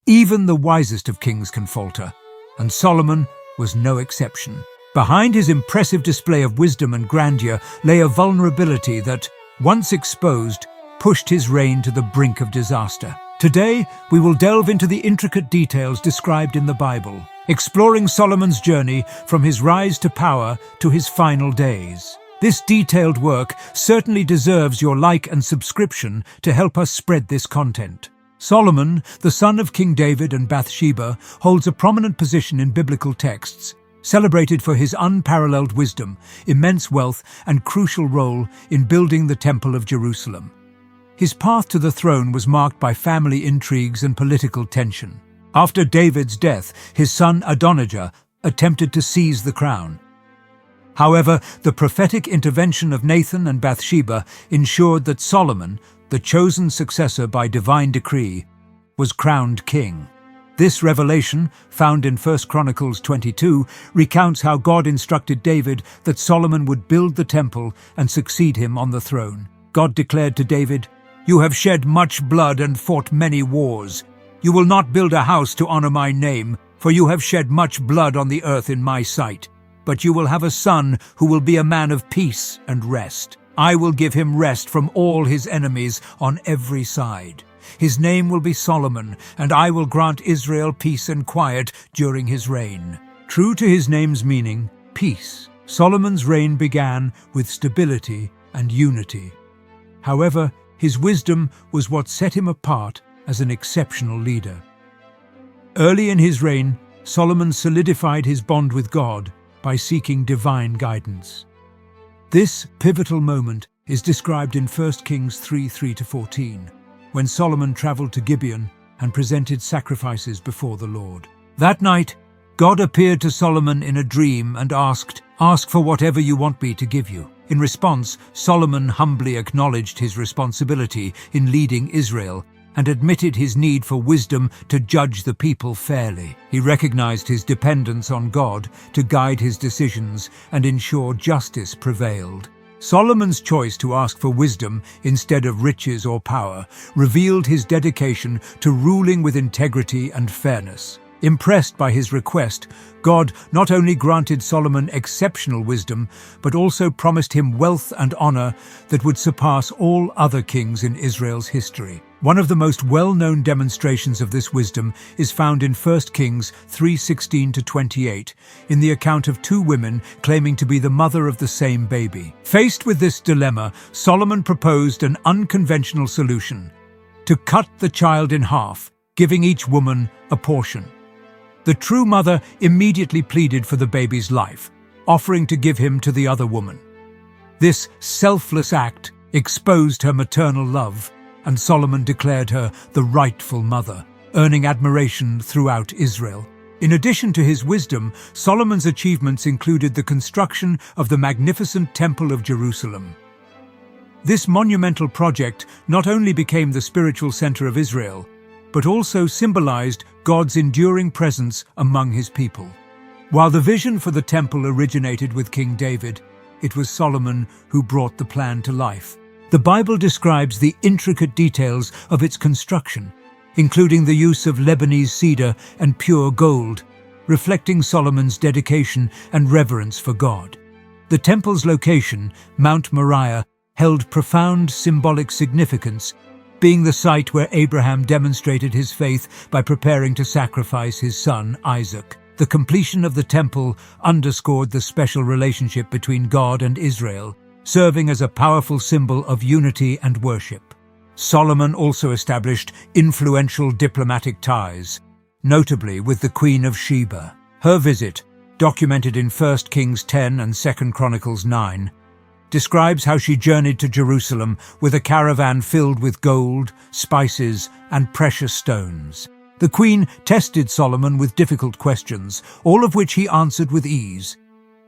Even the wisest of kings can falter, and Solomon was no exception. Behind his impressive display of wisdom and grandeur lay a vulnerability that, once exposed, pushed his reign to the brink of disaster. Today, we will delve into the intricate details described in the Bible, exploring Solomon's journey from his rise to power to his final days. This detailed work certainly deserves your like and subscription to help us spread this content. Solomon, the son of King David and Bathsheba, holds a prominent position in biblical texts, celebrated for his unparalleled wisdom, immense wealth, and crucial role in building the Temple of Jerusalem. His path to the throne was marked by family intrigues and political tension. After David's death, his son Adonijah attempted to seize the crown. However, the prophetic intervention of Nathan and Bathsheba ensured that Solomon, the chosen successor by divine decree, was crowned king. This revelation, found in 1 Chronicles 22, recounts how God instructed David that Solomon would build the temple and succeed him on the throne. God declared to David, "You have shed much blood and fought many wars. You will not build a house to honor my name, for you have shed much blood on the earth in my sight. But you will have a son who will be a man of peace and rest. I will give him rest from all his enemies on every side. His name will be Solomon, and I will grant Israel peace and quiet during his reign." True to his name's meaning, peace, Solomon's reign began with stability and unity. However, his wisdom was what set him apart as an exceptional leader. Early in his reign, Solomon solidified his bond with God by seeking divine guidance. This pivotal moment is described in 1 Kings 3:3-14, when Solomon traveled to Gibeon and presented sacrifices before the Lord. That night, God appeared to Solomon in a dream and asked, "Ask for whatever you want me to give you." In response, Solomon humbly acknowledged his responsibility in leading Israel and admitted his need for wisdom to judge the people fairly. He recognized his dependence on God to guide his decisions and ensure justice prevailed. Solomon's choice to ask for wisdom instead of riches or power revealed his dedication to ruling with integrity and fairness. Impressed by his request, God not only granted Solomon exceptional wisdom, but also promised him wealth and honor that would surpass all other kings in Israel's history. One of the most well-known demonstrations of this wisdom is found in 1 Kings 3:16-28, in the account of two women claiming to be the mother of the same baby. Faced with this dilemma, Solomon proposed an unconventional solution: to cut the child in half, giving each woman a portion. The true mother immediately pleaded for the baby's life, offering to give him to the other woman. This selfless act exposed her maternal love, and Solomon declared her the rightful mother, earning admiration throughout Israel. In addition to his wisdom, Solomon's achievements included the construction of the magnificent Temple of Jerusalem. This monumental project not only became the spiritual center of Israel, but also symbolized God's enduring presence among his people. While the vision for the temple originated with King David, it was Solomon who brought the plan to life. The Bible describes the intricate details of its construction, including the use of Lebanese cedar and pure gold, reflecting Solomon's dedication and reverence for God. The temple's location, Mount Moriah, held profound symbolic significance, being the site where Abraham demonstrated his faith by preparing to sacrifice his son Isaac. The completion of the temple underscored the special relationship between God and Israel, serving as a powerful symbol of unity and worship. Solomon also established influential diplomatic ties, notably with the Queen of Sheba. Her visit, documented in 1 Kings 10 and 2 Chronicles 9, describes how she journeyed to Jerusalem with a caravan filled with gold, spices, and precious stones. The queen tested Solomon with difficult questions, all of which he answered with ease.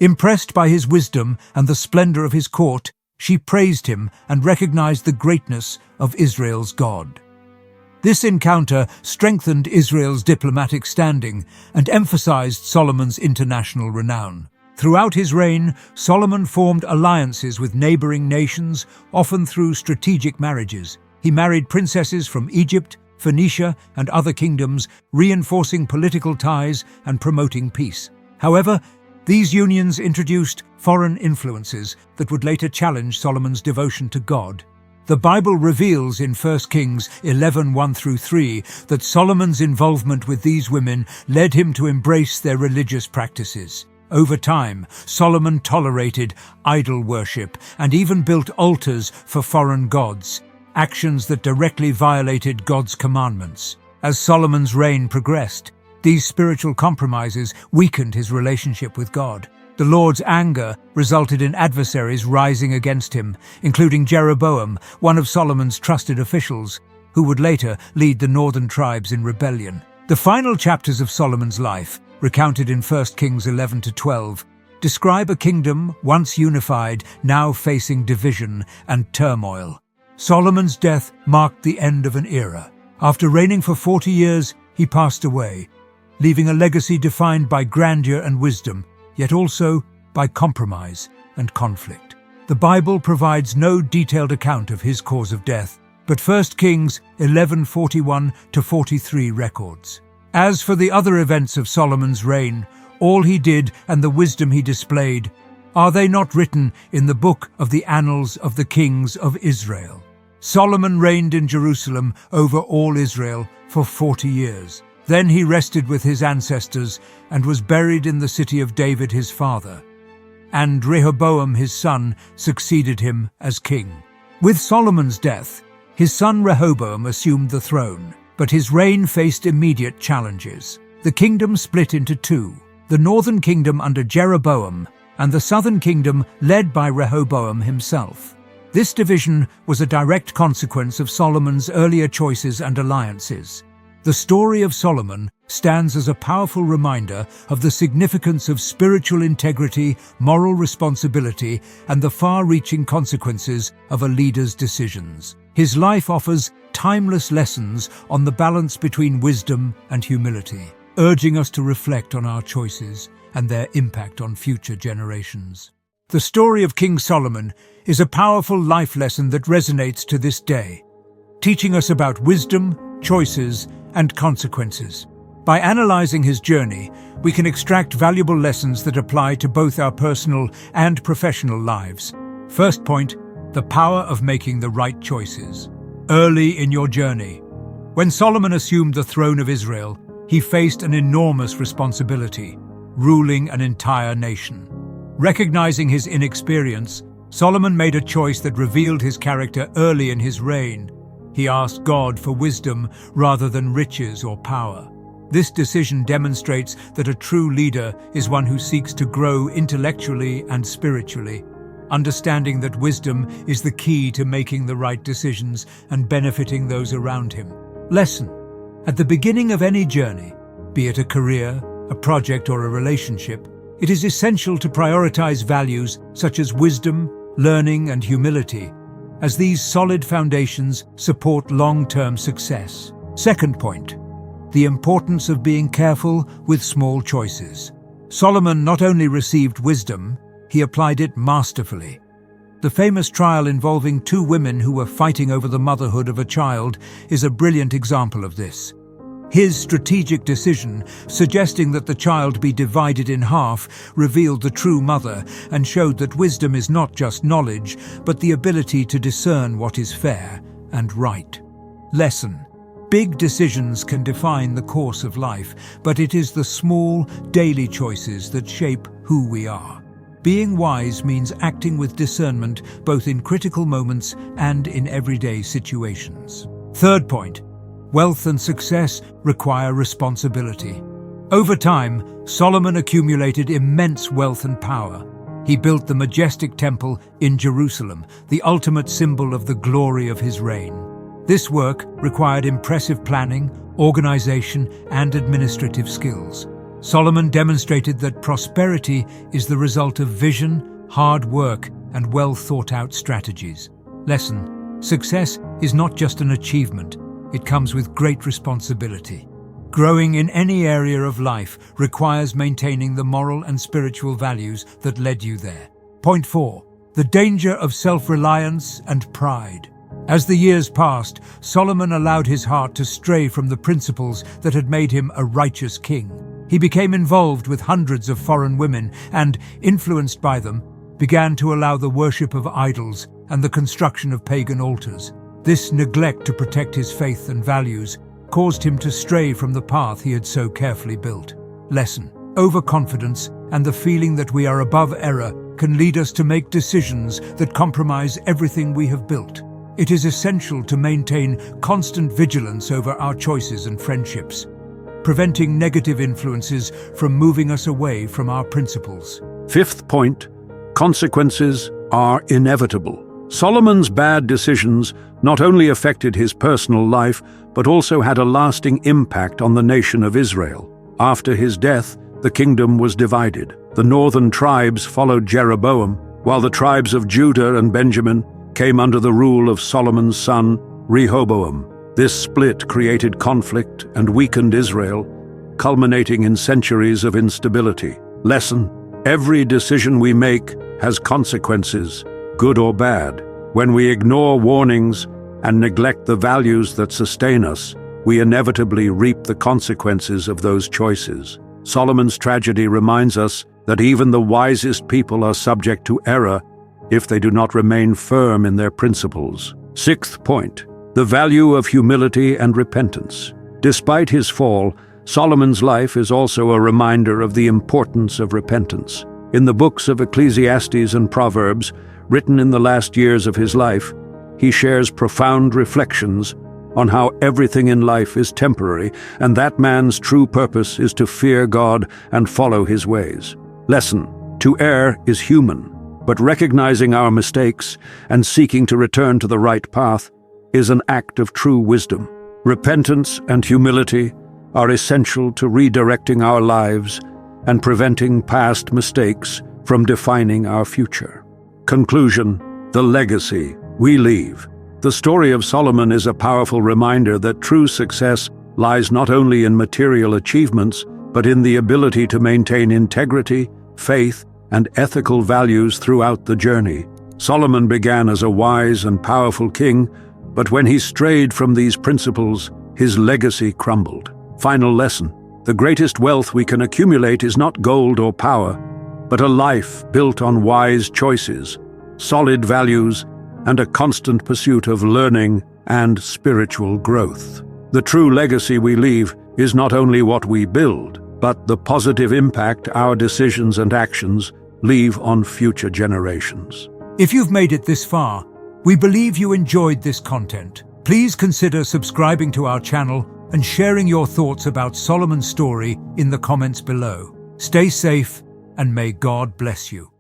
Impressed by his wisdom and the splendor of his court, she praised him and recognized the greatness of Israel's God. This encounter strengthened Israel's diplomatic standing and emphasized Solomon's international renown. Throughout his reign, Solomon formed alliances with neighboring nations, often through strategic marriages. He married princesses from Egypt, Phoenicia, and other kingdoms, reinforcing political ties and promoting peace. However, these unions introduced foreign influences that would later challenge Solomon's devotion to God. The Bible reveals in 1 Kings 11:1-3 that Solomon's involvement with these women led him to embrace their religious practices. Over time, Solomon tolerated idol worship and even built altars for foreign gods, actions that directly violated God's commandments. As Solomon's reign progressed, these spiritual compromises weakened his relationship with God. The Lord's anger resulted in adversaries rising against him, including Jeroboam, one of Solomon's trusted officials, who would later lead the northern tribes in rebellion. The final chapters of Solomon's life, recounted in 1 Kings 11-12, describe a kingdom once unified, now facing division and turmoil. Solomon's death marked the end of an era. After reigning for 40 years, he passed away, leaving a legacy defined by grandeur and wisdom, yet also by compromise and conflict. The Bible provides no detailed account of his cause of death, but 1 Kings 11:41-43 records. As for the other events of Solomon's reign, all he did and the wisdom he displayed, are they not written in the book of the annals of the kings of Israel? Solomon reigned in Jerusalem over all Israel for 40 years. Then he rested with his ancestors and was buried in the city of David his father. And Rehoboam his son succeeded him as king. With Solomon's death, his son Rehoboam assumed the throne, but his reign faced immediate challenges. The kingdom split into two, the northern kingdom under Jeroboam and the southern kingdom led by Rehoboam himself. This division was a direct consequence of Solomon's earlier choices and alliances. The story of Solomon stands as a powerful reminder of the significance of spiritual integrity, moral responsibility, and the far-reaching consequences of a leader's decisions. His life offers timeless lessons on the balance between wisdom and humility, urging us to reflect on our choices and their impact on future generations. The story of King Solomon is a powerful life lesson that resonates to this day, teaching us about wisdom, choices, and consequences. By analyzing his journey, we can extract valuable lessons that apply to both our personal and professional lives. First point, the power of making the right choices. Early in your journey, when Solomon assumed the throne of Israel, he faced an enormous responsibility, ruling an entire nation. Recognizing his inexperience, Solomon made a choice that revealed his character early in his reign. He asked God for wisdom rather than riches or power. This decision demonstrates that a true leader is one who seeks to grow intellectually and spiritually, understanding that wisdom is the key to making the right decisions and benefiting those around him. Lesson: at the beginning of any journey, be it a career, a project, or a relationship, it is essential to prioritize values such as wisdom, learning, and humility, as these solid foundations support long-term success. Second point, the importance of being careful with small choices. Solomon not only received wisdom, he applied it masterfully. The famous trial involving two women who were fighting over the motherhood of a child is a brilliant example of this. His strategic decision, suggesting that the child be divided in half, revealed the true mother and showed that wisdom is not just knowledge, but the ability to discern what is fair and right. Lesson: big decisions can define the course of life, but it is the small, daily choices that shape who we are. Being wise means acting with discernment both in critical moments and in everyday situations. Third point, wealth and success require responsibility. Over time, Solomon accumulated immense wealth and power. He built the majestic temple in Jerusalem, the ultimate symbol of the glory of his reign. This work required impressive planning, organization, and administrative skills. Solomon demonstrated that prosperity is the result of vision, hard work, and well-thought-out strategies. Lesson: success is not just an achievement. It comes with great responsibility. Growing in any area of life requires maintaining the moral and spiritual values that led you there. Point 4. The danger of self-reliance and pride. As the years passed, Solomon allowed his heart to stray from the principles that had made him a righteous king. He became involved with hundreds of foreign women and, influenced by them, began to allow the worship of idols and the construction of pagan altars. This neglect to protect his faith and values caused him to stray from the path he had so carefully built. Lesson: overconfidence and the feeling that we are above error can lead us to make decisions that compromise everything we have built. It is essential to maintain constant vigilance over our choices and friendships, preventing negative influences from moving us away from our principles. Fifth point: consequences are inevitable. Solomon's bad decisions not only affected his personal life, but also had a lasting impact on the nation of Israel. After his death, the kingdom was divided. The northern tribes followed Jeroboam, while the tribes of Judah and Benjamin came under the rule of Solomon's son, Rehoboam. This split created conflict and weakened Israel, culminating in centuries of instability. Lesson: every decision we make has consequences, good or bad. When we ignore warnings and neglect the values that sustain us, we inevitably reap the consequences of those choices. Solomon's tragedy reminds us that even the wisest people are subject to error if they do not remain firm in their principles. Sixth point: the value of humility and repentance. Despite his fall, Solomon's life is also a reminder of the importance of repentance. In the books of Ecclesiastes and Proverbs, written in the last years of his life, he shares profound reflections on how everything in life is temporary and that man's true purpose is to fear God and follow his ways. Lesson: to err is human, but recognizing our mistakes and seeking to return to the right path is an act of true wisdom. Repentance and humility are essential to redirecting our lives and preventing past mistakes from defining our future. Conclusion: the legacy we leave. The story of Solomon is a powerful reminder that true success lies not only in material achievements, but in the ability to maintain integrity, faith, and ethical values throughout the journey. Solomon began as a wise and powerful king, but when he strayed from these principles, his legacy crumbled. Final lesson: the greatest wealth we can accumulate is not gold or power, but a life built on wise choices, solid values, and a constant pursuit of learning and spiritual growth. The true legacy we leave is not only what we build, but the positive impact our decisions and actions leave on future generations. If you've made it this far, we believe you enjoyed this content. Please consider subscribing to our channel and sharing your thoughts about Solomon's story in the comments below. Stay safe and may God bless you.